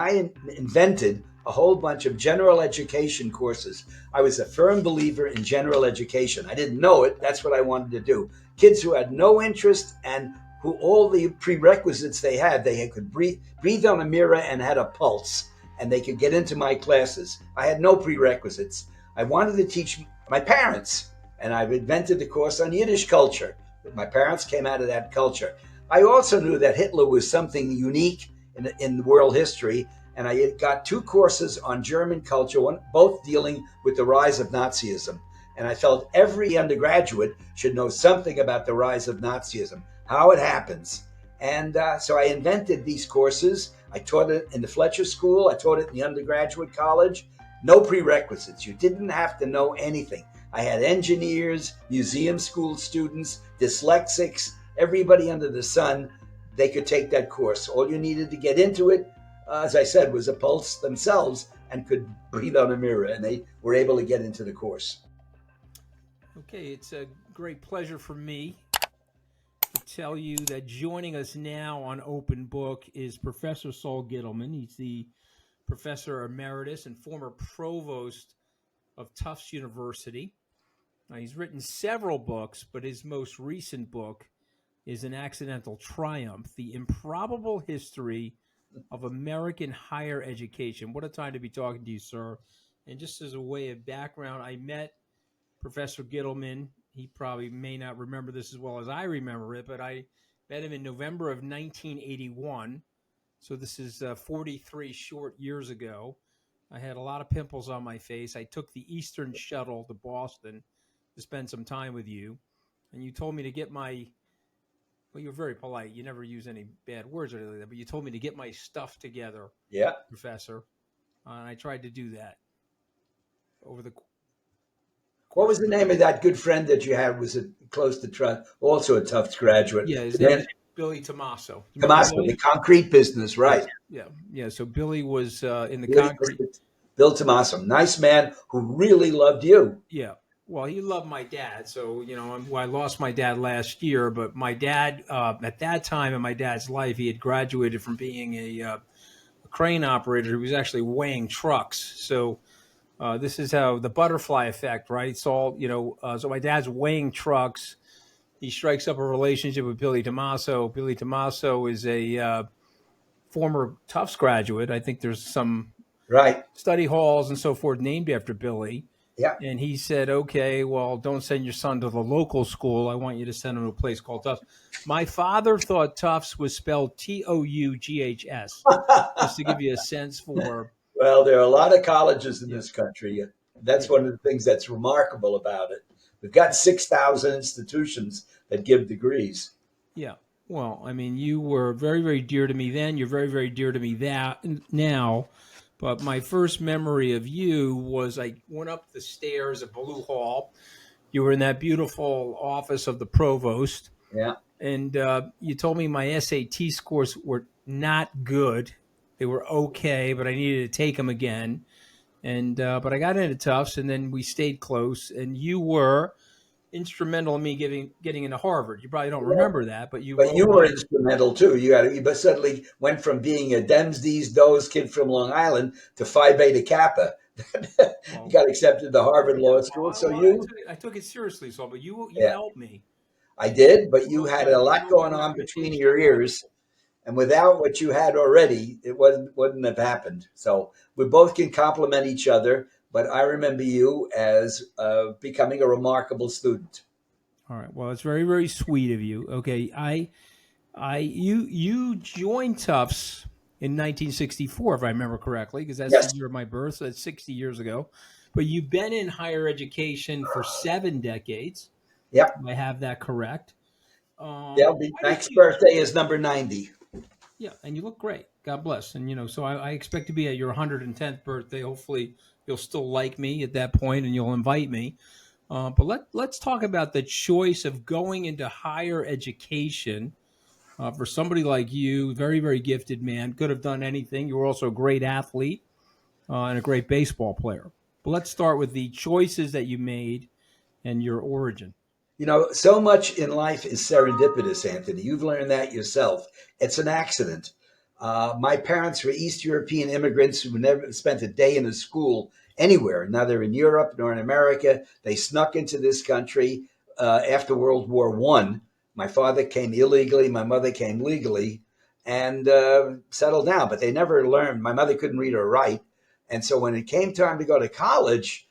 I invented a whole bunch of general education courses. I was a firm believer in general education. I didn't know it. That's what I wanted to do. Kids who had no interest and who all the prerequisites they had, they could breathe on a mirror and had a pulse, and they could get into my classes. I had no prerequisites. I wanted to teach my parents, and I've invented the course on Yiddish culture. My parents came out of that culture. I also knew that Hitler was something unique in world history, and I got 2 courses on German culture, both dealing with the rise of Nazism. And I felt every undergraduate should know something about the rise of Nazism, how it happens. And so I invented these courses. I taught it in the Fletcher School. I taught it in the undergraduate college. No prerequisites. You didn't have to know anything. I had engineers, museum school students, dyslexics, everybody under the sun. They could take that course. All you needed to get into it, as I said, was a pulse themselves and could breathe on a mirror, and they were able to get into the course. Okay, it's a great pleasure for me to tell you that joining us now on Open Book is Professor Saul Gittleman. He's the Professor Emeritus and former Provost of Tufts University. Now, he's written several books, but his most recent book is An Accidental Triumph, The Improbable History of American Higher Education. What a time to be talking to you, sir. And just as a way of background, I met Professor Gittleman. He probably may not remember this as well as I remember it, but I met him in November of 1981. So this is 43 short years ago. I had a lot of pimples on my face. I took the Eastern shuttle to Boston to spend some time with you. And you told me to get my, well, you're very polite. You never use any bad words or anything like that, but you told me to get my stuff together, Yeah, Professor. And I tried to do that over the. What was the name of that good friend that you had? Was it close to Trust? Also a Tufts graduate. Yeah, his name is 𝗕liche𝗵𝗵𝗄𝗏. Tommaso, the concrete business, right? Yeah. So Billy was in the concrete. Bill Tommaso, nice man who really loved you. Yeah. Well, he loved my dad. So, I lost my dad last year, but my dad, at that time in my dad's life, he had graduated from being a crane operator who was actually weighing trucks. So this is how the butterfly effect, right? It's all, so my dad's weighing trucks. He strikes up a relationship with Billy Tommaso. Billy Tommaso is a former Tufts graduate. I think there's some study halls and so forth named after Billy. Yeah. And he said, okay, well, don't send your son to the local school. I want you to send him to a place called Tufts. My father thought Tufts was spelled Toughs, just to give you a sense for. Well, there are a lot of colleges in this country. That's one of the things that's remarkable about it. We've got 6,000 institutions that give degrees. Yeah. Well, I mean, you were very, very dear to me then. You're very, very dear to me now. But my first memory of you was I went up the stairs at Ballou Hall. You were in that beautiful office of the provost. Yeah. And you told me my SAT scores were not good. They were okay, but I needed to take them again. And but I got into Tufts, and then we stayed close. And you were instrumental in me getting into Harvard. You probably don't remember that, but you were instrumental too. You suddenly went from being a Dems, D's, Does kid from Long Island to 𝜑𝗵𝗍𝗵. You got accepted to Harvard Law School. I took it seriously, Saul, but you helped me. I did, but you had a lot going on between your ears. And without what you had already, it wouldn't have happened. So we both can complement each other. But I remember you as becoming a remarkable student. All right. Well, it's very, very sweet of you. Okay. You joined Tufts in 1964, if I remember correctly, because that's the year of my birth. So that's 60 years ago. But you've been in higher education for 7 decades. Yep. I have that correct. Next birthday is number 90. Yeah, and you look great. God bless. And, so I expect to be at your 110th birthday. Hopefully you'll still like me at that point and you'll invite me. But let's talk about the choice of going into higher education for somebody like you, very, very gifted man, could have done anything. You were also a great athlete and a great baseball player. But let's start with the choices that you made and your origin. So much in life is serendipitous, Anthony. You've learned that yourself. It's an accident. My parents were East European immigrants who never spent a day in a school anywhere, neither in Europe nor in America. They snuck into this country after World War I. My father came illegally, my mother came legally, and settled down. But they never learned. My mother couldn't read or write. And so when it came time to go to college,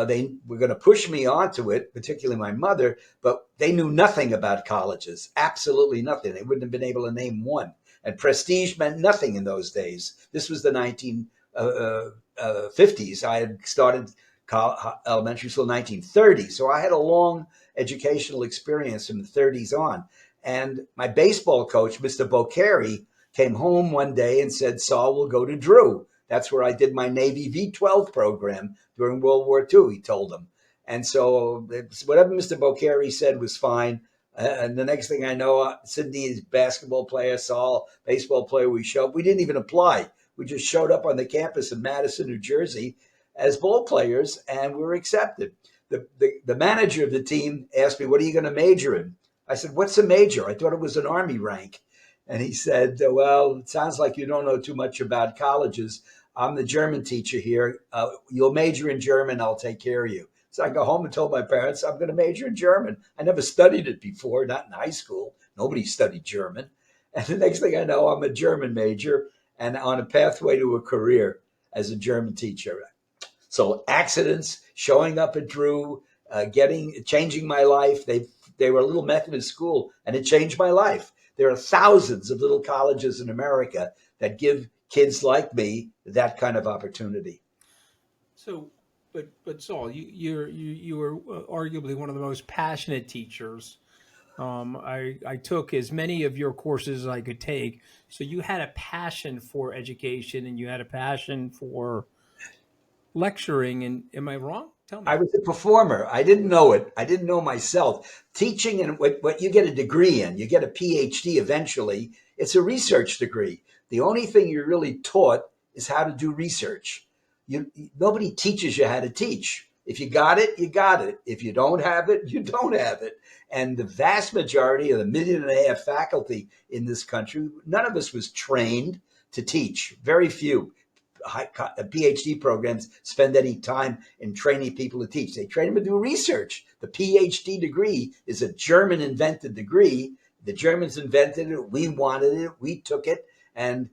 they were going to push me onto it, particularly my mother, but they knew nothing about colleges, absolutely nothing. They wouldn't have been able to name one. And prestige meant nothing in those days. This was the 1950s. I had started elementary school in 1930. So I had a long educational experience from the 30s on. And my baseball coach, Mr. 𝗕cie, came home one day and said, Saul will go to Drew. That's where I did my Navy V-12 program during World War II, he told them. And so whatever Mr. 𝗕cie said was fine. And the next thing I know, Sydney is basketball player, Saul, baseball player. We didn't even apply. We just showed up on the campus in Madison, New Jersey as ball players, and we were accepted. The manager of the team asked me, what are you going to major in? I said, what's a major? I thought it was an Army rank. And he said, well, it sounds like you don't know too much about colleges. I'm the German teacher here. You'll major in German. I'll take care of you. So I go home and told my parents, I'm going to major in German. I never studied it before, not in high school. Nobody studied German. And the next thing I know, I'm a German major and on a pathway to a career as a German teacher. So accidents, showing up at Drew, changing my life. They were a little Methodist school, and it changed my life. There are thousands of little colleges in America that give kids like me that kind of opportunity. So, but Saul, you were arguably one of the most passionate teachers. I took as many of your courses as I could take. So you had a passion for education, and you had a passion for lecturing. And am I wrong? Tell me. I was a performer. I didn't know it. I didn't know myself. Teaching and what you get a degree in, you get a PhD eventually. It's a research degree. The only thing you're really taught is how to do research. Nobody teaches you how to teach. If you got it, you got it. If you don't have it, you don't have it. And the vast majority of the 1.5 million faculty in this country, none of us was trained to teach. Very few. PhD programs spend any time in training people to teach. They train them to do research. The PhD degree is a German invented degree. The Germans invented it. We wanted it. We took it and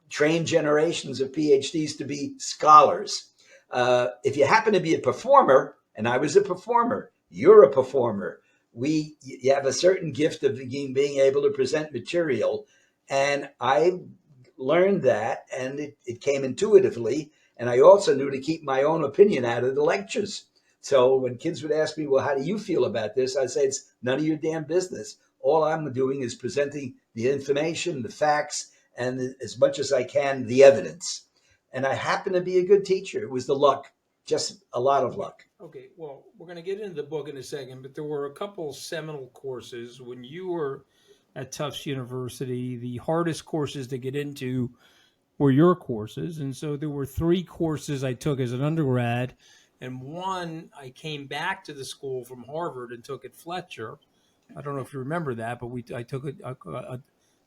trained generations of PhDs to be scholars. If you happen to be a performer, and I was a performer, you're a performer. You have a certain gift of being able to present material. And I learned that, and it came intuitively. And I also knew to keep my own opinion out of the lectures. So when kids would ask me, well, how do you feel about this? I'd say, it's none of your damn business. All I'm doing is presenting the information, the facts, and as much as I can, the evidence. And I happen to be a good teacher. It was the luck, just a lot of luck. Okay, well, we're going to get into the book in a second, but there were a couple seminal courses when you were at Tufts University. The hardest courses to get into were your courses. And so there were 3 courses I took as an undergrad, and one I came back to the school from Harvard and took at Fletcher. I don't know if you remember that, but I took a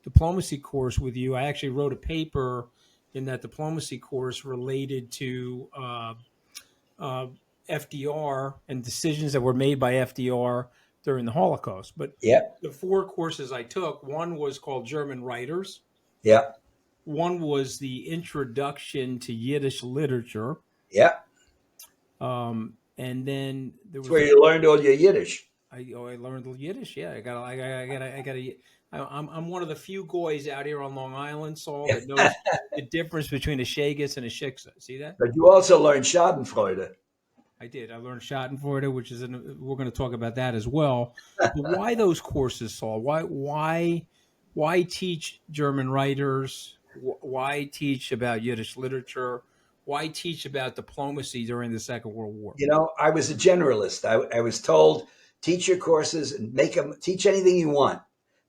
diplomacy course with you. I actually wrote a paper in that diplomacy course related to FDR and decisions that were made by FDR during the Holocaust. But the 4 courses I took, one was called German Writers. Yeah. One was the Introduction to Yiddish Literature. Yeah. And then there was That's where you learned all your Yiddish. I learned Yiddish. Yeah, I'm one of the few guys out here on Long Island, Saul, that knows the difference between a 𝗍𝗫 and a 𝗕cie. See that? But you also learned 𝗕𝗵𝗲𝗰𝘇. I did. I learned 𝗕𝗵𝗲𝗰𝘇, which is we're going to talk about that as well. But why those courses, Saul? Why teach German writers? Why teach about Yiddish literature? Why teach about diplomacy during the Second World War? You know, I was a generalist. I was told, teach your courses and teach anything you want.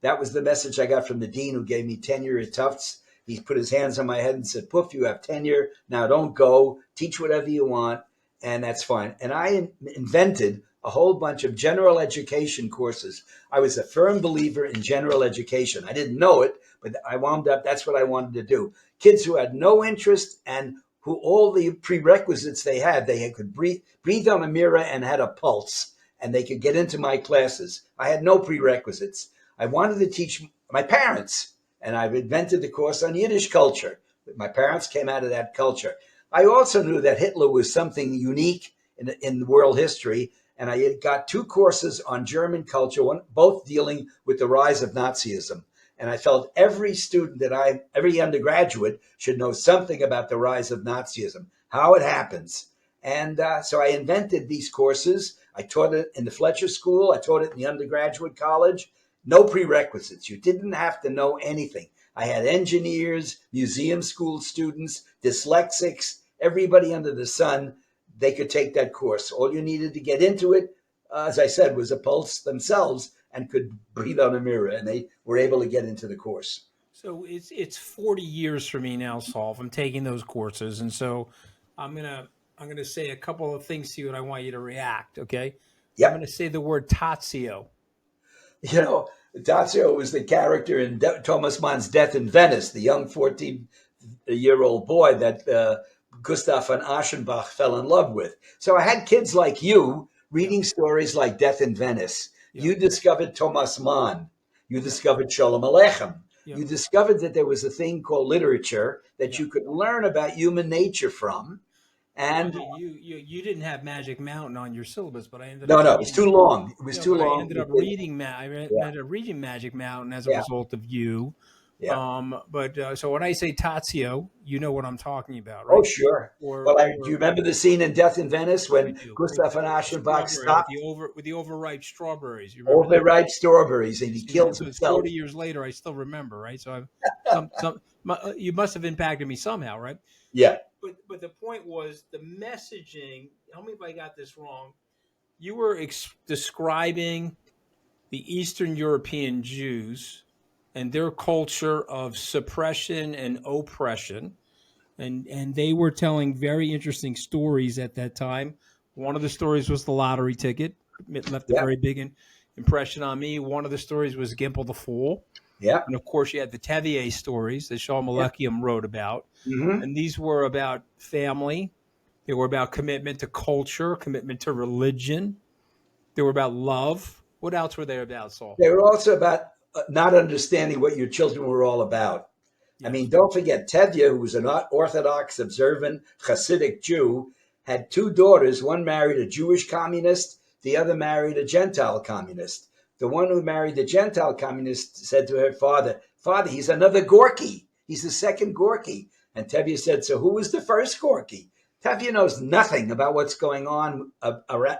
That was the message I got from the dean who gave me tenure at Tufts. He put his hands on my head and said, Poof, you have tenure. Now don't go. Teach whatever you want, and that's fine. And I invented a whole bunch of general education courses. I was a firm believer in general education. I didn't know it, But I wound up, that's what I wanted to do. Kids who had no interest and who all the prerequisites they could breathe on a mirror and had a pulse, and they could get into my classes. I had no prerequisites. I wanted to teach my parents, and I've invented the course on Yiddish culture. My parents came out of that culture. I also knew that Hitler was something unique in world history, and I got 2 courses on German culture, both dealing with the rise of Nazism. And I felt every student every undergraduate should know something about the rise of Nazism, how it happens. And so I invented these courses. I taught it in the Fletcher School. I taught it in the undergraduate college. No prerequisites. You didn't have to know anything. I had engineers, museum school students, dyslexics, everybody under the sun. They could take that course. All you needed to get into it, as I said, was a pulse themselves and could breathe on a mirror, and they were able to get into the course. So it's 40 years for me now, Saul. I'm taking those courses, and so I'm gonna say a couple of things to you, and I want you to react. Okay? Yep. I'm gonna say the word 𝗕cie. You know, 𝗕cie was the character in Thomas Mann's Death in Venice, the young 14-year-old boy that Gustav von Aschenbach fell in love with. So I had kids like you reading stories like Death in Venice. Yeah. You discovered Thomas Mann. You discovered 𝗕liche 𝗵𝗵𝗃. Yeah. You discovered that there was a thing called literature that you could learn about human nature from. And you didn't have Magic Mountain on your syllabus, but I ended up. No, it was too long. It was too long. I ended up reading Magic Mountain as a result of you. Yeah. So when I say 𝗕cie, you know what I'm talking about, right? Oh, sure. Do you remember the scene in Death in Venice when Gustav von Aschenbach stopped with the overripe strawberries? You remember overripe strawberries, and he kills himself. 40 years later, I still remember, right? So you must have impacted me somehow, right? Yeah. But the point was the messaging. Tell me if I got this wrong. You were describing the Eastern European Jews and their culture of suppression and oppression. And they were telling very interesting stories at that time. One of the stories was the lottery ticket. It left a very big impression on me. One of the stories was 𝗕ጽ𝗵𝗄𝗏. Yeah. And of course, you had the 𝗕vi𝗺 stories that 𝗕ጽ𝗵𝗃 wrote about. Mm-hmm. And these were about family. They were about commitment to culture, commitment to religion. They were about love. What else were they about, Saul? They were also about not understanding what your children were all about. Yes. I mean, don't forget, 𝗕vi𝗺, who was an Orthodox, observant, Hasidic Jew, had 2 daughters. One married a Jewish communist. The other married a Gentile communist. The one who married the Gentile communist said to her father, "Father, he's another 𝗁𝗁𝗃. He's the second 𝗁𝗁𝗃." And 𝗕vi𝗺 said, "So who was the first 𝗁𝗁𝗃?" 𝗕vi𝗺 knows nothing about what's going on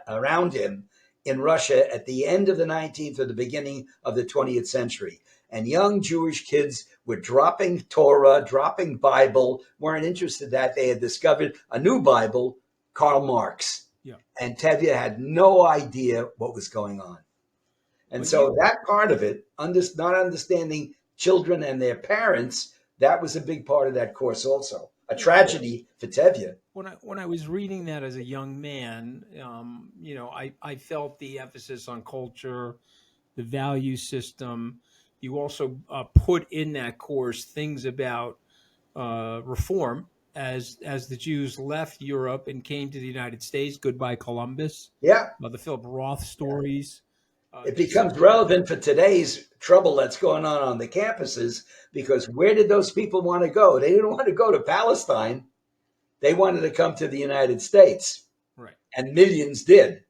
around him in Russia at the end of the 19th or the beginning of the 20th century. And young Jewish kids were dropping Torah, dropping Bible, weren't interested in that. They had discovered a new Bible, Karl Marx. Yeah. And 𝗕vi𝗺 had no idea what was going on. And so that part of it, not understanding children and their parents, that was a big part of that course also. A tragedy for 𝗕vi𝗺. When I was reading that as a young man, I felt the emphasis on culture, the value system. You also put in that course things about reform as the Jews left Europe and came to the United States. Goodbye, Columbus. Yeah. The Philip Roth stories. It becomes relevant for today's trouble that's going on the campuses, because where did those people want to go? They didn't want to go to Palestine. They wanted to come to the United States. Right. And millions did.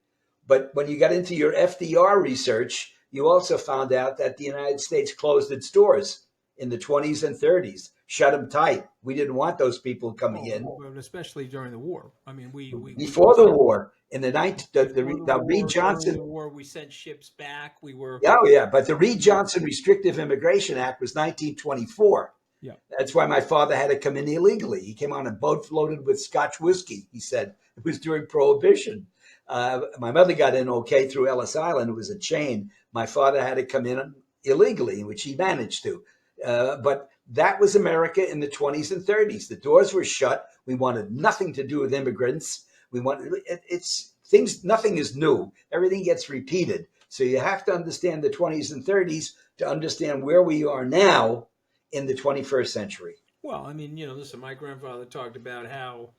But when you got into your FDR research, you also found out that the United States closed its doors in the 20s and 30s, shut them tight. We didn't want those people coming in. Especially during the war. I mean, before the war, in the Reed Johnson war, we sent ships back. We were. Oh yeah, but the Reed Johnson Restrictive Immigration Act was 1924. Yeah, that's why my father had to come in illegally. He came on a boat loaded with Scotch whiskey. He said it was during Prohibition. My mother got in okay through Ellis Island. It was a chain. My father had to come in illegally, which he managed to. But that was America in the 20s and 30s. The doors were shut. We wanted nothing to do with immigrants. Nothing is new. Everything gets repeated. So you have to understand the 20s and 30s to understand where we are now in the 21st century. Well, I mean, listen, my grandfather talked about how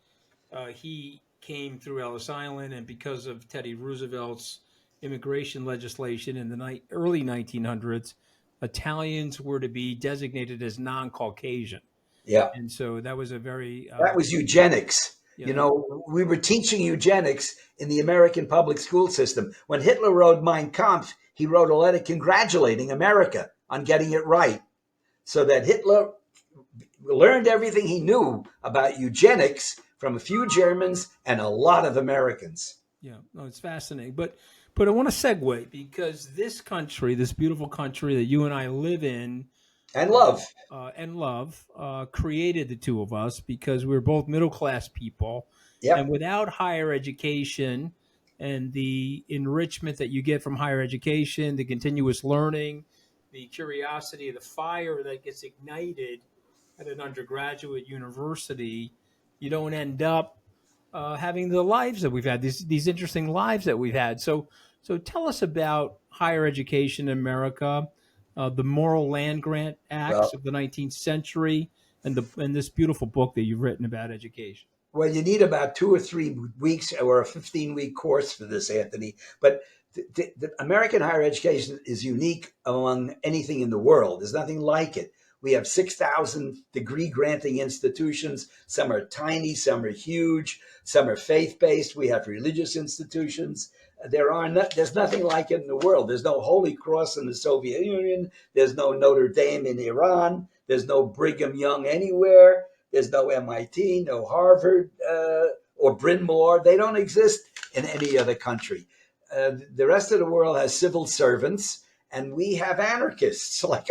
he came through Ellis Island, and because of Teddy Roosevelt's immigration legislation in the early 1900s, Italians were to be designated as non-Caucasian. Yeah. And so that was a very... that was eugenics. We were teaching eugenics in the American public school system. When Hitler wrote Mein Kampf, he wrote a letter congratulating America on getting it right, so that Hitler learned everything he knew about eugenics from a few Germans and a lot of Americans. Yeah, no, it's fascinating. But I want to segue, because this country, this beautiful country that you and I live in and love, created the two of us, because we're both middle-class people. Yep. And without higher education and the enrichment that you get from higher education, the continuous learning, the curiosity, the fire that gets ignited at an undergraduate university, you don't end up having the lives that we've had, these interesting lives that we've had. So tell us about higher education in America, the Moral Land Grant Acts of the 19th century, and this beautiful book that you've written about education. Well, you need about 2 or 3 weeks or a 15-week course for this, Anthony. But the American higher education is unique among anything in the world. There's nothing like it. We have 6,000 degree-granting institutions. Some are tiny, some are huge, some are faith-based. We have religious institutions. There's nothing like it in the world. There's no Holy Cross in the Soviet Union. There's no Notre Dame in Iran. There's no Brigham Young anywhere. There's no MIT, no Harvard, or Bryn Mawr. They don't exist in any other country. The rest of the world has civil servants, and we have anarchists like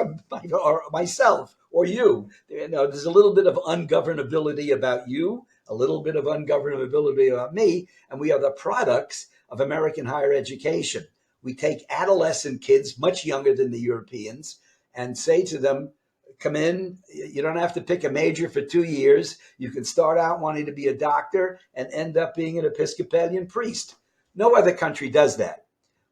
myself or you. There's a little bit of ungovernability about you, a little bit of ungovernability about me, and we are the products of American higher education. We take adolescent kids, much younger than the Europeans, and say to them, come in, you don't have to pick a major for 2 years. You can start out wanting to be a doctor and end up being an Episcopalian priest. No other country does that.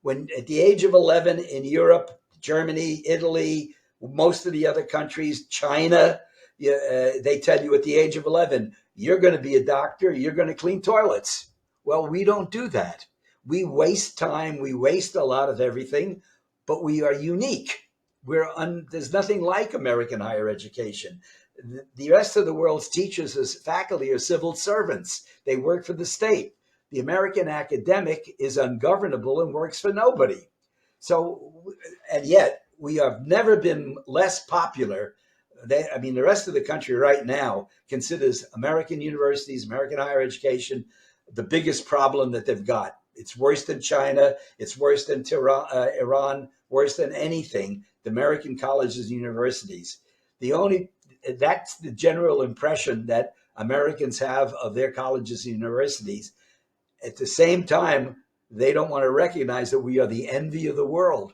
When at the age of 11 in Europe, Germany, Italy, most of the other countries, China, they tell you at the age of 11, you're going to be a doctor, you're going to clean toilets. Well, we don't do that. We waste time, we waste a lot of everything, but we are unique. There's nothing like American higher education. The rest of the world's teachers as faculty are civil servants. They work for the state. The American academic is ungovernable and works for nobody. And yet we have never been less popular. The rest of the country right now considers American universities, American higher education, the biggest problem that they've got. It's worse than China. It's worse than Iran, worse than anything. The American colleges and universities. That's the general impression that Americans have of their colleges and universities. At the same time, they don't want to recognize that we are the envy of the world.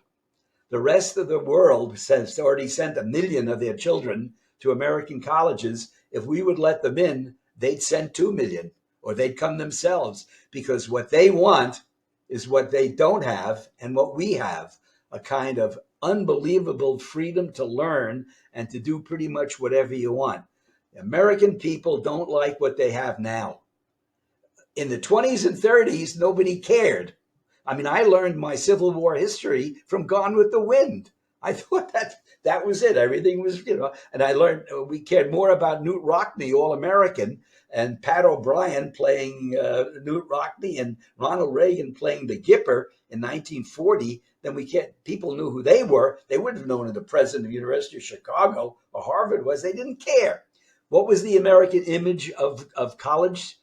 The rest of the world has already sent 1 million of their children to American colleges. If we would let them in, they'd send 2 million, or they'd come themselves, because what they want is what they don't have and what we have, a kind of unbelievable freedom to learn and to do pretty much whatever you want. American people don't like what they have now. In the 20s and 30s, nobody cared. I learned my Civil War history from Gone with the Wind. I thought that was it. Everything was, and I learned we cared more about Knute Rockne, All-American, and Pat O'Brien playing Knute Rockne and Ronald Reagan playing the Gipper in 1940 than we cared. People knew who they were. They wouldn't have known who the president of the University of Chicago or Harvard was. They didn't care. What was the American image of college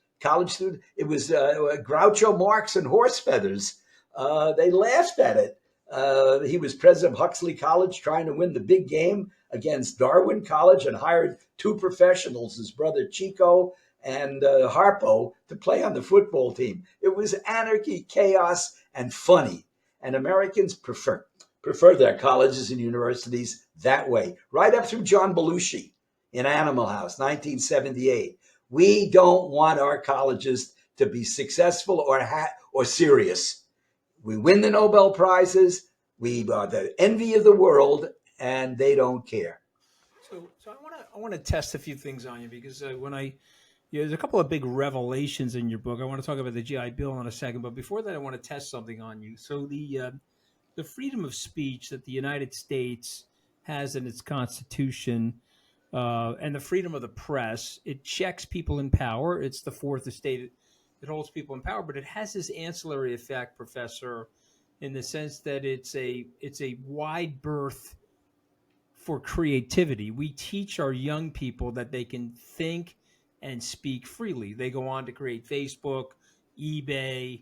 student? It was Groucho Marx and horse feathers. They laughed at it. He was president of Huxley College trying to win the big game against Darwin College and hired 2 professionals, his brother Chico and Harpo, to play on the football team. It was anarchy, chaos, and funny. And Americans prefer their colleges and universities that way, right up through John Belushi in Animal House, 1978. We don't want our colleges to be successful or serious. We win the Nobel Prizes. We are the envy of the world, and they don't care. So want to test a few things on you because there's a couple of big revelations in your book. I want to talk about the GI Bill in a second, but before that, I want to test something on you. So the freedom of speech that the United States has in its Constitution, and the freedom of the press, it checks people in power. It's the fourth estate. It holds people in power, but it has this ancillary effect, Professor, in the sense that it's a wide berth for creativity. We teach our young people that they can think and speak freely. They go on to create Facebook, eBay.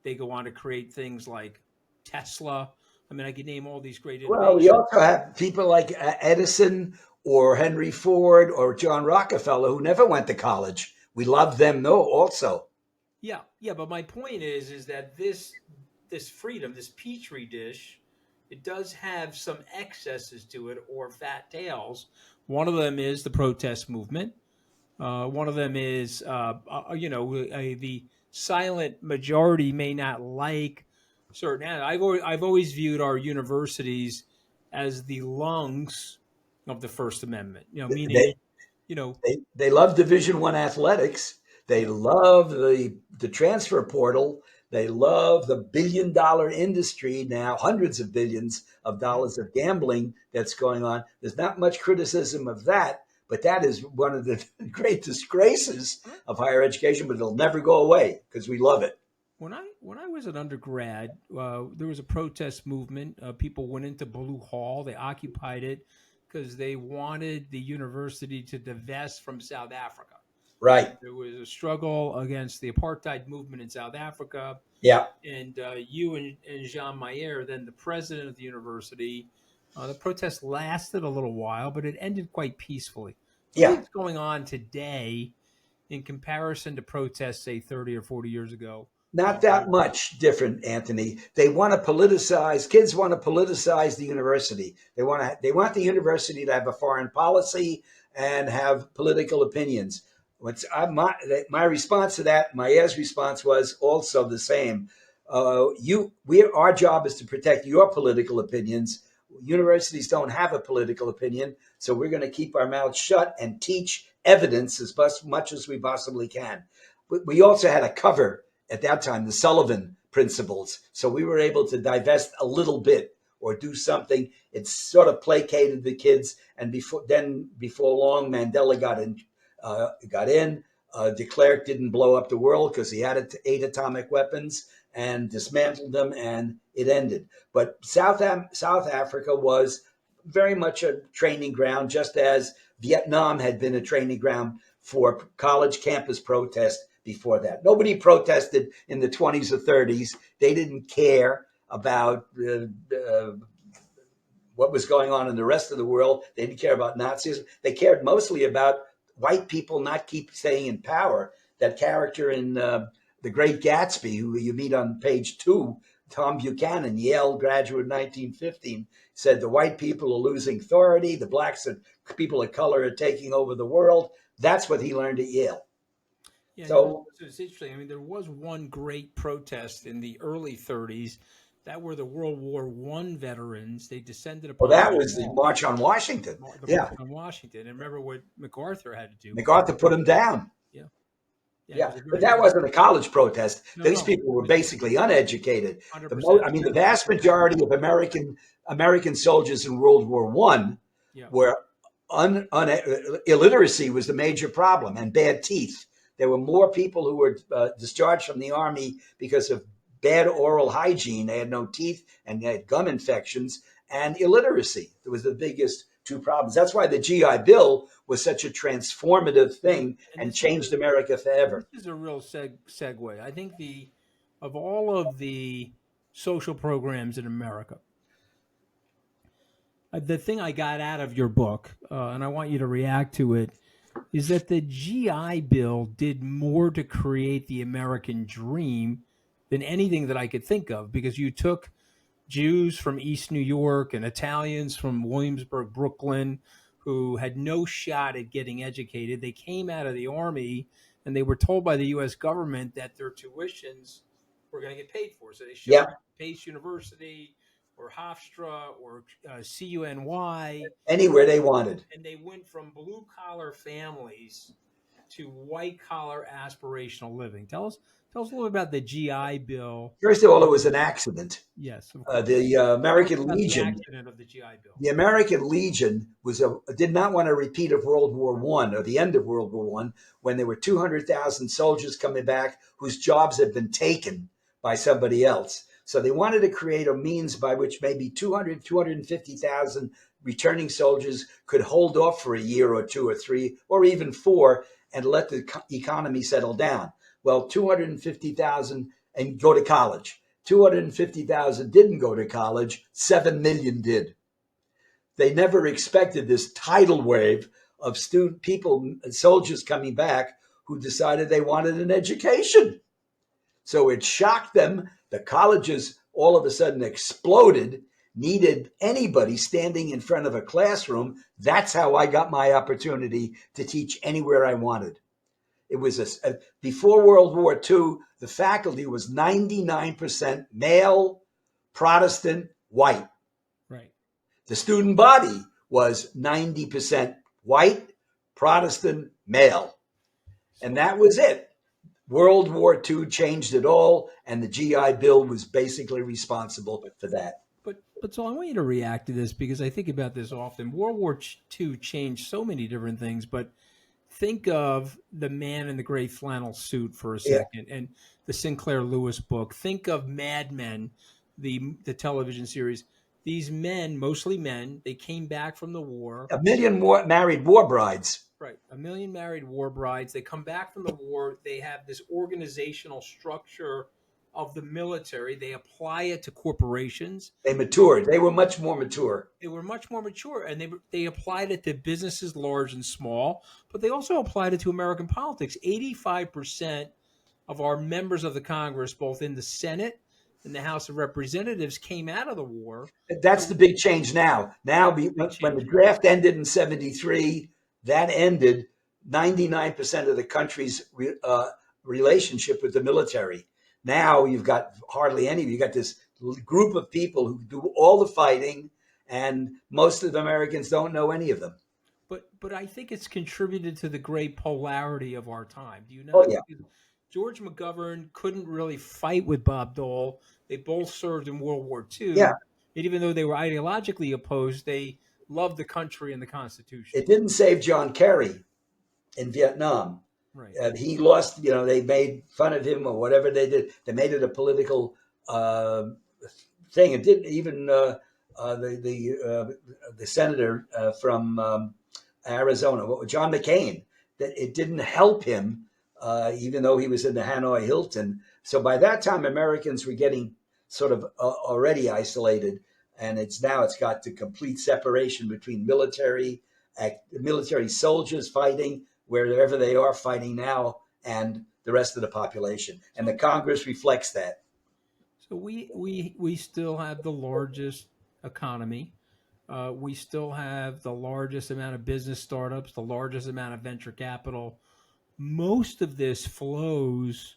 They go on to create things like Tesla. I mean, I could name all these great innovations. Well, we also have people like Edison or Henry Ford or John Rockefeller who never went to college. We love them, though, also. Yeah. But my point is that this freedom, this petri dish, it does have some excesses to it or fat tails. One of them is the protest movement. One of them is, the silent majority may not like certain. I've always viewed our universities as the lungs of the First Amendment. Meaning, they love Division I athletics. They love the transfer portal. They love the billion-dollar industry now, hundreds of billions of dollars of gambling that's going on. There's not much criticism of that, but that is one of the great disgraces of higher education, but it'll never go away because we love it. When I was an undergrad, there was a protest movement. People went into Blue Hall. They occupied it because they wanted the university to divest from South Africa. Right. There was a struggle against the apartheid movement in South Africa. Yeah. And you and Jean Mayer, then the president of the university, the protest lasted a little while, but it ended quite peacefully. What's going on today in comparison to protests, say, 30 or 40 years ago? Not that much different, Anthony. They want to politicize. Kids want to politicize the university. They want the university to have a foreign policy and have political opinions. My response to that, Mayer's response was also the same. Our job is to protect your political opinions. Universities don't have a political opinion, so we're going to keep our mouths shut and teach evidence as much as we possibly can. We also had a cover at that time, the Sullivan principles, so we were able to divest a little bit or do something. It sort of placated the kids, and before long, Mandela got in. De Klerk didn't blow up the world because he had 8 atomic weapons and dismantled them, and it ended. But South Africa was very much a training ground, just as Vietnam had been a training ground for college campus protest before that. Nobody protested in the 20s or 30s. They didn't care about what was going on in the rest of the world. They didn't care about Nazism. They cared mostly about white people not keep staying in power. That character in The Great Gatsby, who you meet on page 2, Tom Buchanan, Yale graduate in 1915, said the white people are losing authority. The blacks and people of color are taking over the world. That's what he learned at Yale. Yeah, so it's interesting. I mean, there was one great protest in the early 30s that were the World War I veterans. They descended upon. Well, that was the March on Washington. March on Washington. And remember what MacArther had to do. MacArthur put him down. Yeah. But that wasn't a college protest. These people were basically uneducated. The vast majority of American soldiers in World War I were illiteracy was the major problem, and bad teeth. There were more people who were discharged from the army because of bad oral hygiene. They had no teeth and they had gum infections, and illiteracy. It was the biggest 2 problems. That's why the GI Bill was such a transformative thing and changed America forever. This is a real segue. I think of all of the social programs in America, the thing I got out of your book, and I want you to react to it, is that the GI Bill did more to create the American dream than anything that I could think of, because you took Jews from East New York and Italians from Williamsburg, Brooklyn, who had no shot at getting educated. They came out of the army and they were told by the U.S. government that their tuitions were going to get paid for. So they showed up at Pace University or 𝗕'Stra or 𝗎𝑢𝑛𝑦. Anywhere they wanted. And they went from blue collar families to white collar aspirational living. Tell us a little about the GI Bill. First of all, it was an accident. Yes, of course. The American The Legion. accident of the GI Bill. The American Legion did not want a repeat of World War I or the end of World War I, when there were 200,000 soldiers coming back whose jobs had been taken by somebody else. So they wanted to create a means by which maybe 250,000 returning soldiers could hold off for a year or two or three or even four and let the economy settle down. Well, 250,000 and go to college. 250,000 didn't go to college. 7 million did. They never expected this tidal wave of soldiers coming back who decided they wanted an education. So it shocked them. The colleges all of a sudden exploded, needed anybody standing in front of a classroom. That's how I got my opportunity to teach anywhere I wanted. It was before World War II, the faculty was 99% male, Protestant, white. Right. The student body was 90% white, Protestant, male. And that was it. World War II changed it all, and the GI Bill was basically responsible for that. But so I want you to react to this, because I think about this often. World War II changed so many different things, but think of The Man in the Gray Flannel Suit for a second, and the Sinclair Lewis book. Think of Mad Men, the television series. These men, mostly men, they came back from the war. 1 million more married war brides. Right. 1 million married war brides. They come back from the war. They have this organizational structure of the military. They apply it to corporations. They matured. They were much more mature. They were much more mature, and they applied it to businesses large and small, but they also applied it to American politics. 85% of our members of the Congress, both in the Senate and the House of Representatives, came out of the war. That's the big change now. Now, when the draft ended in 1973, that ended 99% of the country's relationship with the military. Now you've got hardly any. You got this group of people who do all the fighting, and most of the Americans don't know any of them. But I think it's contributed to the great polarity of our time. Do you know? Oh, yeah. George McGovern couldn't really fight with Bob Dole. They both served in World War II. Yeah. And even though they were ideologically opposed, they loved the country and the Constitution. It didn't save John Kerry in Vietnam. Right. He lost, they made fun of him or whatever they did. They made it a political thing. It didn't even the senator from Arizona, John McCain, that it didn't help him, even though he was in the Hanoi Hilton. So by that time, Americans were getting sort of already isolated, and it's got the complete separation between military soldiers fighting wherever they are fighting now, and the rest of the population. And the Congress reflects that. So we still have the largest economy. We still have the largest amount of business startups, the largest amount of venture capital. Most of this flows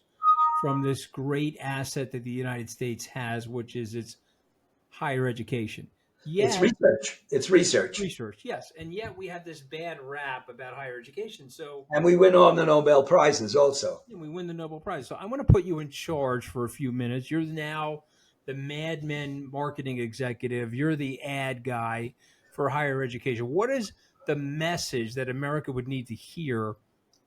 from this great asset that the United States has, which is its higher education. It's research. It's research. Research, yes. And yet we have this bad rap about higher education. And we win all the Nobel Prizes also. And we win the Nobel Prize. So I want to put you in charge for a few minutes. You're now the Mad Men marketing executive. You're the ad guy for higher education. What is the message that America would need to hear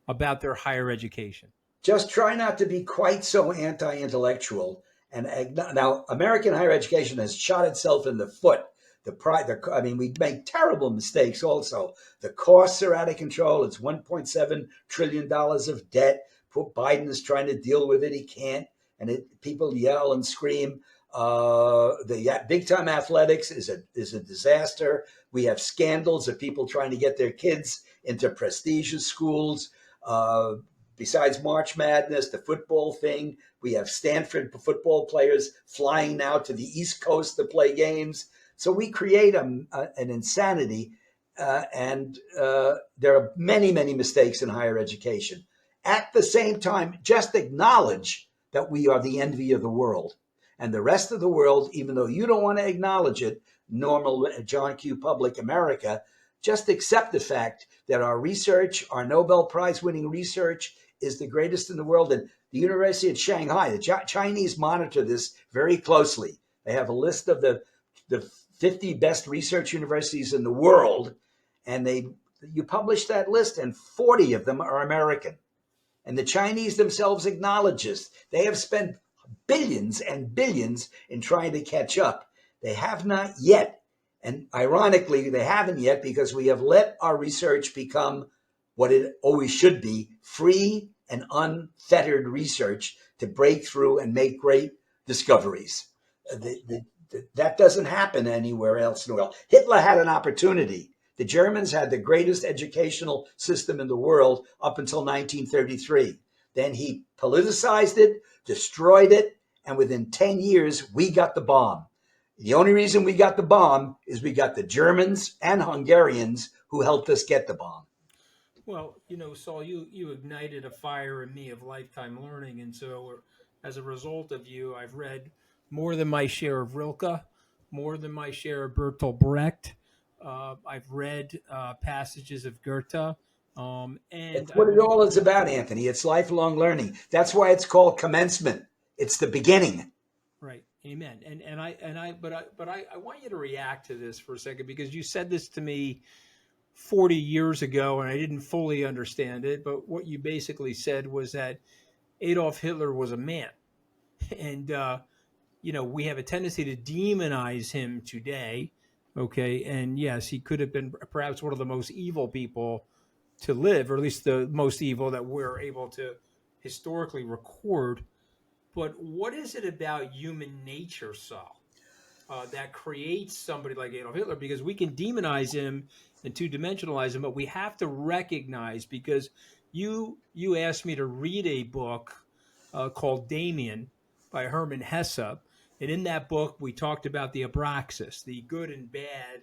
about their higher education? Just try not to be quite so anti-intellectual. And now, American higher education has shot itself in the foot. We make terrible mistakes also. The costs are out of control. It's $1.7 trillion of debt. Poor Biden is trying to deal with it. He can't. And people yell and scream. The big-time athletics is a disaster. We have scandals of people trying to get their kids into prestigious schools. Besides March Madness, the football thing, we have Stanford football players flying now to the East Coast to play games. So we create an insanity, and there are many, many mistakes in higher education. At the same time, just acknowledge that we are the envy of the world. And the rest of the world, even though you don't want to acknowledge it, normal John Q. Public America, just accept the fact that our research, our Nobel Prize winning research, is the greatest in the world. And the University of Shanghai, the Chinese monitor this very closely. They have a list of the 50 best research universities in the world, and you publish that list, and 40 of them are American. And the Chinese themselves acknowledge this. They have spent billions and billions in trying to catch up. They have not yet. And ironically, they haven't yet because we have let our research become what it always should be, free and unfettered research to break through and make great discoveries. That doesn't happen anywhere else in the world. Hitler had an opportunity. The Germans had the greatest educational system in the world up until 1933. Then he politicized it, destroyed it, and within 10 years, we got the bomb. The only reason we got the bomb is we got the Germans and Hungarians who helped us get the bomb. Well, Saul, you ignited a fire in me of lifetime learning. And so as a result of you, I've read more than my share of Rilke, more than my share of Bertolt Brecht. I've read passages of Goethe. And it's what it all is about, Anthony. It's lifelong learning. That's why it's called commencement. It's the beginning. Right. Amen. But I want you to react to this for a second, because you said this to me 40 years ago and I didn't fully understand it. But what you basically said was that Adolf Hitler was a man. And, we have a tendency to demonize him today. Okay. And yes, he could have been perhaps one of the most evil people to live, or at least the most evil that we're able to historically record. But what is it about human nature, Saul, that creates somebody like Adolf Hitler? Because we can demonize him and two-dimensionalize him, but we have to recognize, because you asked me to read a book called Damien by Hermann Hesse. And in that book, we talked about the abraxas, the good and bad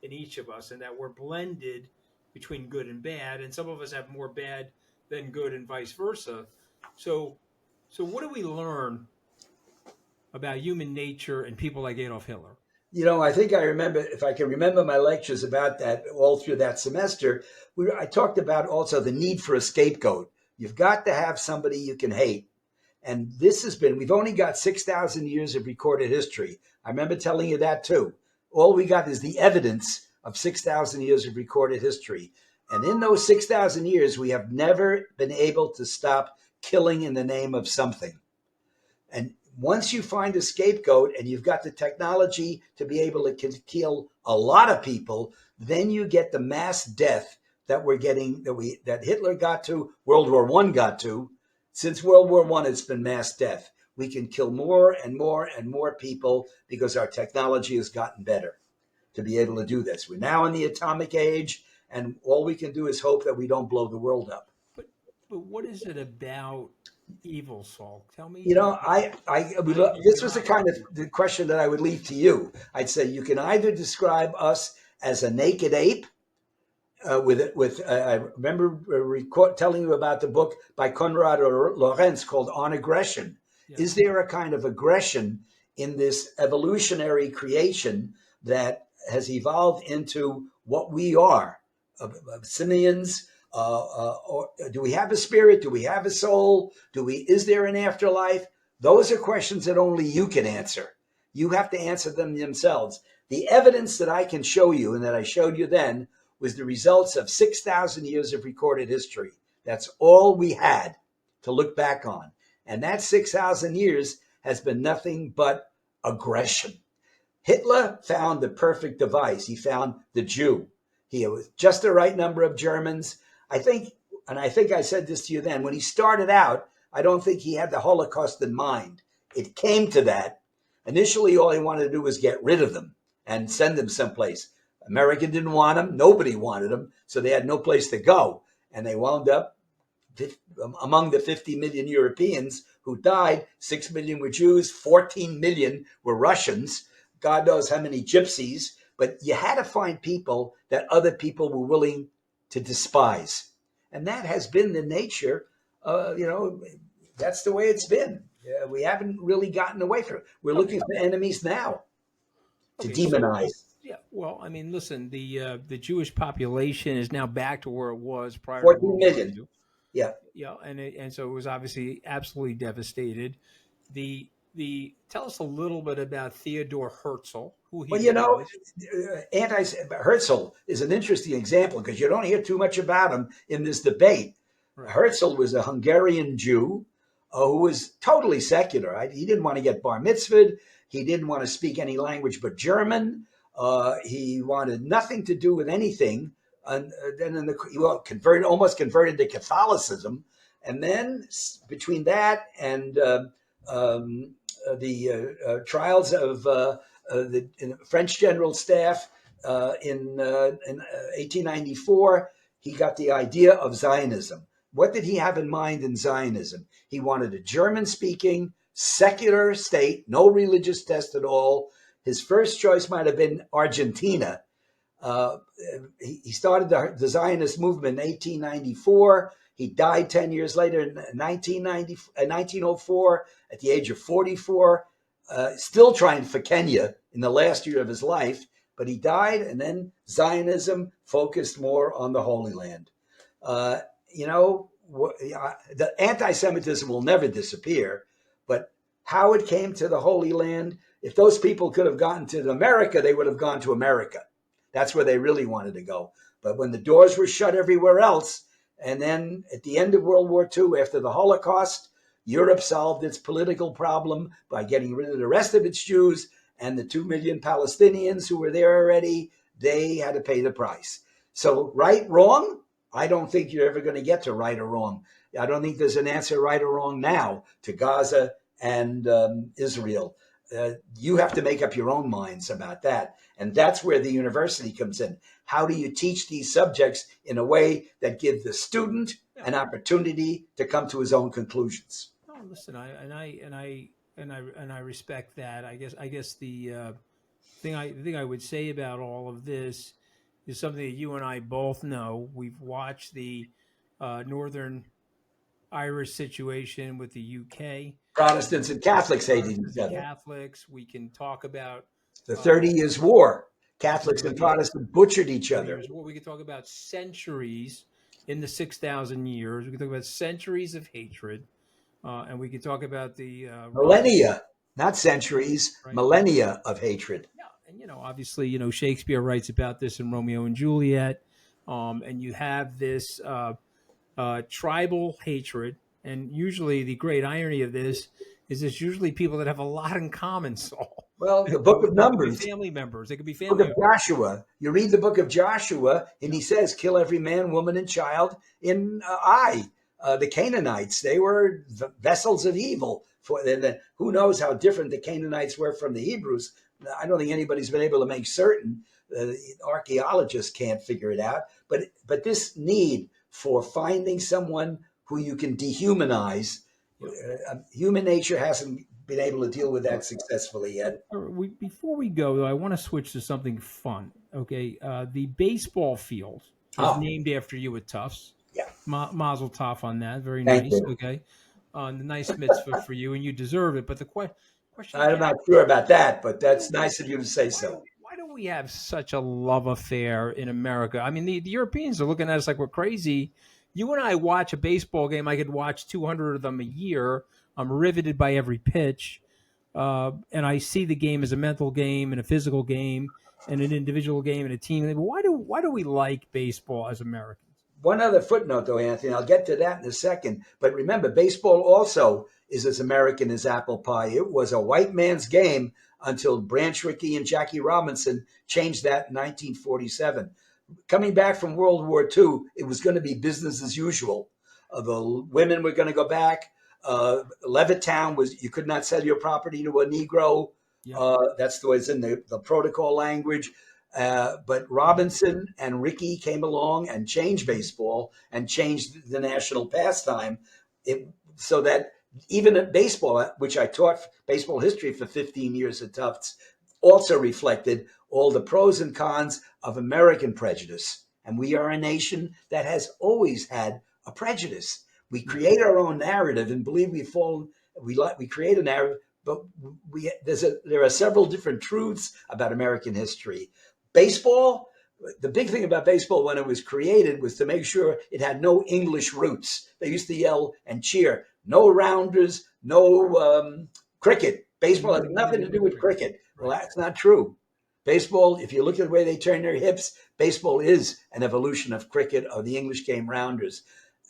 in each of us, and that we're blended between good and bad. And some of us have more bad than good and vice versa. So what do we learn about human nature and people like Adolf Hitler? I think I remember, if I can remember my lectures about that all through that semester, I talked about also the need for a scapegoat. You've got to have somebody you can hate. And we've only got 6,000 years of recorded history. I remember telling you that too. All we got is the evidence of 6,000 years of recorded history. And in those 6,000 years, we have never been able to stop killing in the name of something. And once you find a scapegoat and you've got the technology to be able to kill a lot of people, then you get the mass death that we're getting, that Hitler got to, World War I got to. Since World War I, it's been mass death. We can kill more and more and more people because our technology has gotten better to be able to do this. We're now in the atomic age, and all we can do is hope that we don't blow the world up. But what is it about evil, Saul? Tell me. This was the kind of the question that I would leave to you. I'd say you can either describe us as a naked ape, I remember telling you about the book by Konrad Lorenz called On Aggression. Yeah. Is there a kind of aggression in this evolutionary creation that has evolved into what we are, simians? Or do we have a spirit? Do we have a soul? Is there an afterlife? Those are questions that only you can answer. You have to answer them themselves. The evidence that I can show you and that I showed you then was the results of 6,000 years of recorded history. That's all we had to look back on. And that 6,000 years has been nothing but aggression. Hitler found the perfect device. He found the Jew. He was just the right number of Germans. I think I said this to you then, when he started out, I don't think he had the Holocaust in mind. It came to that. Initially, all he wanted to do was get rid of them and send them someplace. America didn't want them. Nobody wanted them. So they had no place to go. And they wound up among the 50 million Europeans who died. 6 million were Jews. 14 million were Russians. God knows how many gypsies. But you had to find people that other people were willing to despise. And that has been the nature, That's the way it's been. We haven't really gotten away from it. We're looking for enemies now to demonize. Yeah, well, I mean, listen, the Jewish population is now back to where it was prior to 14 World War million. II. Yeah. Yeah, and so it was obviously absolutely devastated. The tell us a little bit about Theodore Herzl, who he Well, you know, was. Herzl is an interesting example because you don't hear too much about him in this debate. Right. Herzl was a Hungarian Jew who was totally secular. Right? He didn't want to get bar mitzvahed. He didn't want to speak any language but German. He wanted nothing to do with anything. And then he almost converted to Catholicism. And then between that and the trials of the French General Staff in 1894, he got the idea of Zionism. What did he have in mind in Zionism? He wanted a German-speaking, secular state, no religious test at all. His first choice might have been Argentina. He started the Zionist movement in 1894. He died 10 years later in 1904 at the age of 44, still trying for Kenya in the last year of his life. But he died, and then Zionism focused more on the Holy Land. The anti-Semitism will never disappear, but how it came to the Holy Land, if those people could have gotten to America, they would have gone to America. That's where they really wanted to go. But when the doors were shut everywhere else, and then at the end of World War II, after the Holocaust, Europe solved its political problem by getting rid of the rest of its Jews, and the 2 million Palestinians who were there already, they had to pay the price. So right, wrong? I don't think you're ever going to get to right or wrong. I don't think there's an answer right or wrong now to Gaza and Israel. You have to make up your own minds about that. And that's where the university comes in. How do you teach these subjects in a way that gives the student an opportunity to come to his own conclusions? No, listen, I respect that. I guess the thing I would say about all of this is something that you and I both know. We've watched the Northern Irish situation with the UK. Protestants and Catholics hating each other. Catholics. We can talk about the 30 Years' War. Catholics and Protestants butchered each other. We can talk about centuries in the 6,000 years. We can talk about centuries of hatred. And we can talk about the millennia, not centuries, right. Millennia of hatred. Yeah, and obviously, Shakespeare writes about this in Romeo and Juliet, and you have this tribal hatred. And usually, the great irony of this is it's usually people that have a lot in common, Saul. Well, the Book of Numbers, family members. They could be family members. Book of Joshua. You read the Book of Joshua, and he says, "Kill every man, woman, and child in Ai." The Canaanites, they were vessels of evil. Who knows how different the Canaanites were from the Hebrews? I don't think anybody's been able to make certain. Archaeologists can't figure it out. But this need for finding someone who you can dehumanize, human nature hasn't been able to deal with that successfully yet. Before we go, though, I want to switch to something fun. Okay, the baseball field is named after you at Tufts. Yeah, Mazel tov on that. Very nice. Okay, the nice mitzvah for you, and you deserve it. But the question, I'm not sure about that, but that's nice of you to say so. Why do we have such a love affair in America? I mean, the Europeans are looking at us like we're crazy. You and I watch a baseball game. I could watch 200 of them a year. I'm riveted by every pitch. And I see the game as a mental game and a physical game and an individual game and a team. Why do we like baseball as Americans? One other footnote, though, Anthony. I'll get to that in a second. But remember, baseball also is as American as apple pie. It was a white man's game until Branch Rickey and Jackie Robinson changed that in 1947. Coming back from World War II, it was going to be business as usual. The women were going to go back. Levittown was, you could not sell your property to a Negro. Yeah. That's the way it's in the protocol language. But Robinson and Rickey came along and changed baseball and changed the national pastime. So that even at baseball, which I taught baseball history for 15 years at Tufts, also reflected all the pros and cons of American prejudice. And we are a nation that has always had a prejudice. We create our own narrative and believe we create a narrative, but there are several different truths about American history. Baseball, the big thing about baseball when it was created was to make sure it had no English roots. They used to yell and cheer, no rounders, no cricket. Baseball has nothing to do with cricket. Well, that's not true. Baseball, if you look at the way they turn their hips, baseball is an evolution of cricket or the English game rounders.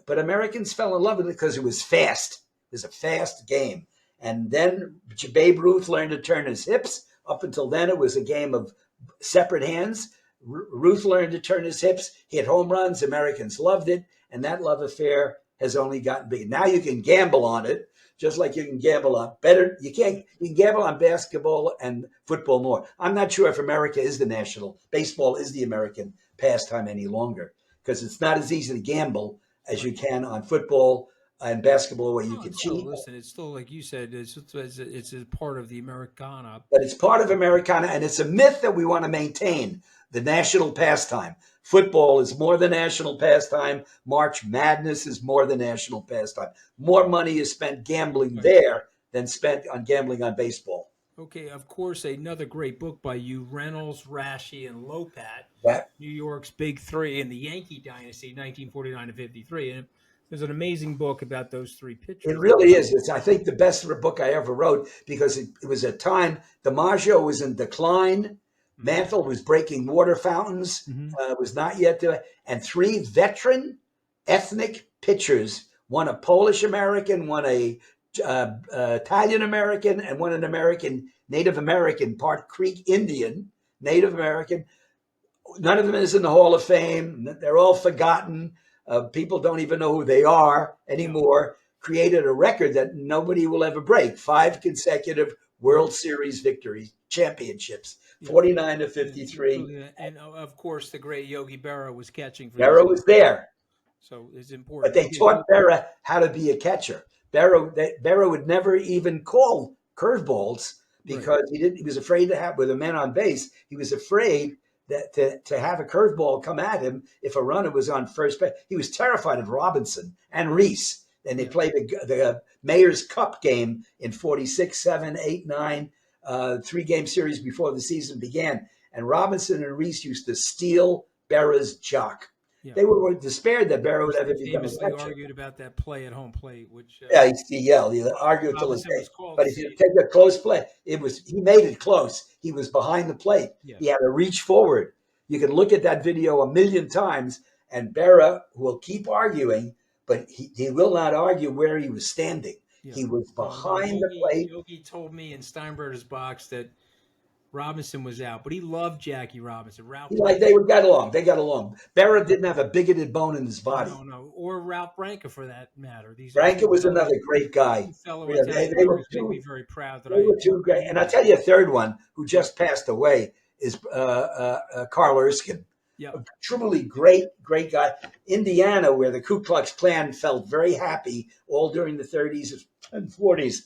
But Americans fell in love with it because it was fast. It was a fast game. And then Babe Ruth learned to turn his hips. Up until then, it was a game of separate hands. Ruth learned to turn his hips, hit home runs. Americans loved it. And that love affair has only gotten bigger. Now you can gamble on it, just like you can gamble on you can gamble on basketball and football more. I'm not sure if America is baseball is the American pastime any longer, because it's not as easy to gamble as you can on football and basketball, where you can cheat. Listen, it's still, like you said, it's a part of the Americana. But it's part of Americana, and it's a myth that we want to maintain, the national pastime. Football is more the national pastime. March Madness is more the national pastime. More money is spent gambling there than spent on gambling on baseball. Okay, of course, another great book by you, Reynolds, 𝗏𝗍, and 𝘱𝗵𝒻, New York's Big Three in the Yankee Dynasty, 1949 to 53. And there's an amazing book about those three pitchers. It really is. It's, I think, the best book I ever wrote, because it was a time DiMaggio was in decline. Mantle was breaking water fountains, was not yet there. And three veteran ethnic pitchers, one a Polish American, one a Italian American, and one an American, Native American, part Creek Indian, Native American. None of them is in the Hall of Fame. They're all forgotten. People don't even know who they are anymore. Created a record that nobody will ever break. 5 consecutive World Series victories, championships, 49 to 53. And of course, the great Yogi Berra was catching. Berra was there. So it's important. But they taught Berra how to be a catcher. Berra would never even call curveballs because he was afraid to have, with a man on base, he was afraid that to have a curveball come at him if a runner was on first base. He was terrified of Robinson and Reese. And they played the Mayor's Cup game in 46, 7, 8, 9, 3-game series before the season began. And Robinson and Reese used to steal Berra's jock. Yeah. They were despaired that Berra would ever become a catcher. They argued about that play at home plate, which he used to yell. He argued until his day. But if you take a close play, he made it close. He was behind the plate. Yeah. He had to reach forward. You can look at that video 1,000,000 times, and Berra will keep arguing, but he will not argue where he was standing. Yeah. He was behind the plate. Yogi told me in Steinbrenner's box that Robinson was out, but he loved Jackie Robinson. They got along. They got along. Berra didn't have a bigoted bone in his body. No. Or Ralph Branca, for that matter. Branca was another great guy. They were very proud that they were two great. And I'll tell you a third one who just passed away is Carl Erskine. Yeah. A truly great guy. Indiana, where the Ku Klux Klan felt very happy all during the 30s and 40s.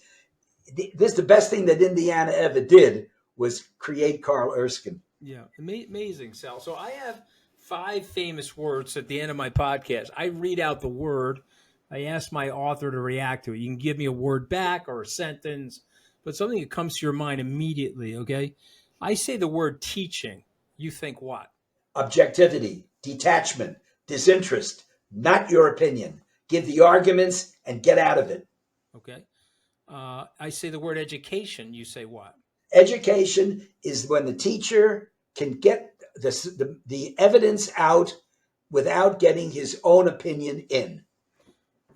This is the best thing that Indiana ever did, was create Carl Erskine. Yeah, amazing, Sal. So I have 5 famous words at the end of my podcast. I read out the word. I ask my author to react to it. You can give me a word back or a sentence, but something that comes to your mind immediately, okay? I say the word teaching. You think what? Objectivity, detachment, disinterest, not your opinion. Give the arguments and get out of it. Okay. I say the word education. You say what? Education is when the teacher can get the evidence out without getting his own opinion in.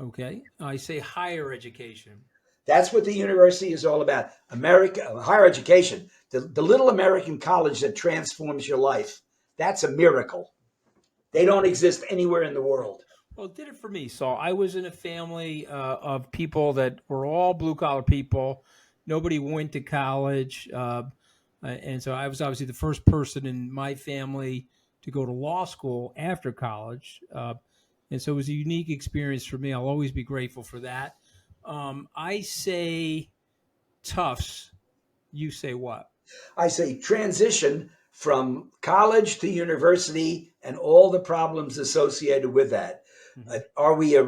Okay. I say higher education. That's what the university is all about. Higher education, the little American college that transforms your life. That's a miracle. They don't exist anywhere in the world. Well, it did it for me. So I was in a family of people that were all blue-collar people. Nobody went to college. And so I was obviously the first person in my family to go to law school after college. And so it was a unique experience for me. I'll always be grateful for that. I say Tufts. You say what? I say transition from college to university and all the problems associated with that. Are we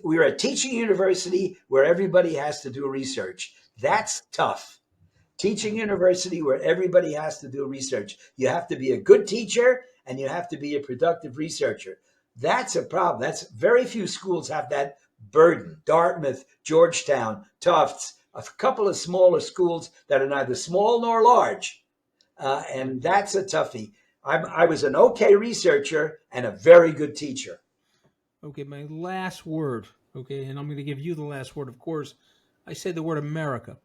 we're a teaching university where everybody has to do research. That's tough. Teaching university where everybody has to do research. You have to be a good teacher and you have to be a productive researcher. That's a problem. That's very few schools have that burden. Dartmouth, Georgetown, Tufts, a couple of smaller schools that are neither small nor large. And that's a toughie. I was an okay researcher and a very good teacher. Okay, my last word, okay, and I'm going to give you the last word, of course. I said the word America.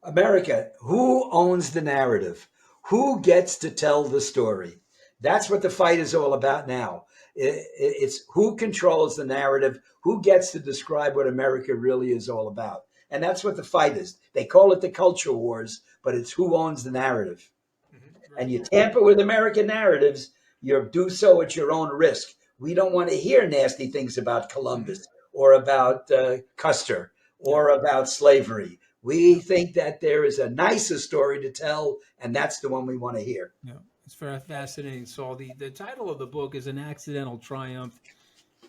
America, who owns the narrative? Who gets to tell the story? That's what the fight is all about now. It's who controls the narrative, who gets to describe what America really is all about. And that's what the fight is. They call it the culture wars, but it's who owns the narrative. Mm-hmm. And you tamper with American narratives, you do so at your own risk. We don't want to hear nasty things about Columbus or about Custer or about slavery. We think that there is a nicer story to tell, and that's the one we want to hear. Yeah, it's very fascinating, Saul. The title of the book is An Accidental Triumph,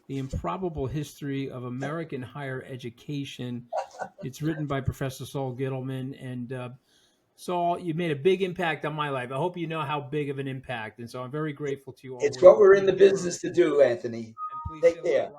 The Improbable History of American Higher Education. It's written by Professor Saul Gittleman. And Saul, you made a big impact on my life. I hope you know how big of an impact. And so I'm very grateful to you all. It's what we're in the business to do, Anthony. And please take care.